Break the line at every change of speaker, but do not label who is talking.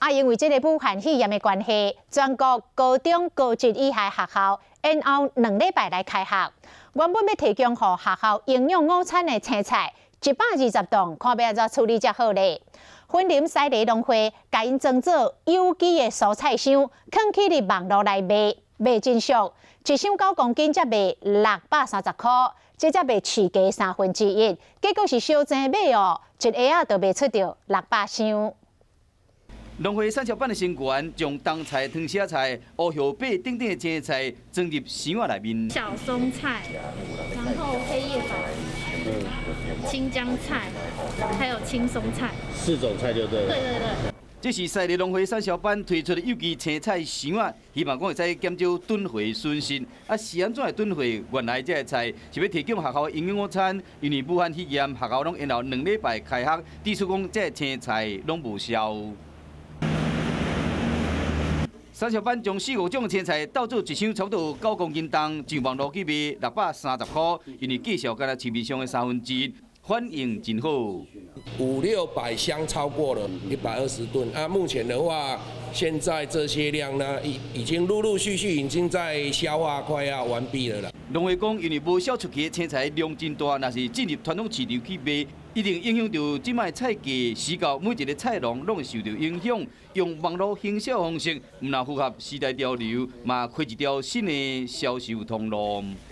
因为这个武汉肺炎的关系，全国高中高职以下学校延后2礼拜来开学。原本要提供给学校营养午餐的青菜，120栋，看要安怎处理才好咧。云林西里农会甲因装做有机的蔬菜箱，放去伫网络内卖，卖真俗，一箱9公斤才卖630块，这才卖市价1/3。结果是小钱买哦，一下就卖出着600箱。
农会产销班的成员将冬菜、汤虾菜、乌叶贝等等的青菜装入箱仔内面。
小松菜，然后黑叶白。青江菜，还有青松菜
，4种菜就对了。
对。
这是西里农会产销班推出的有机青菜箱仔，希望讲会使减少囤货损失。是安怎会囤货？原来这个菜是要提供学校营养午餐，因为武汉肺炎，学校拢延后2礼拜开学，指出讲这个青菜拢无销。产销班将4、5种青菜倒做一箱，差不多9公斤重，上网络去卖630块，因为计销干了市面上的1/3，反应真好。
500-600箱超过了120吨啊！目前的话，现在这些量呢，已经陆陆续续已经在消化，快要完毕了啦。
农会讲，因为无销出去的青菜量真大，若是进入传统市场去卖，一定影响到即卖菜价，使到每一个菜农拢会受到影响。用网络行销方式，唔那符合时代潮流，嘛开一条新的销售通路。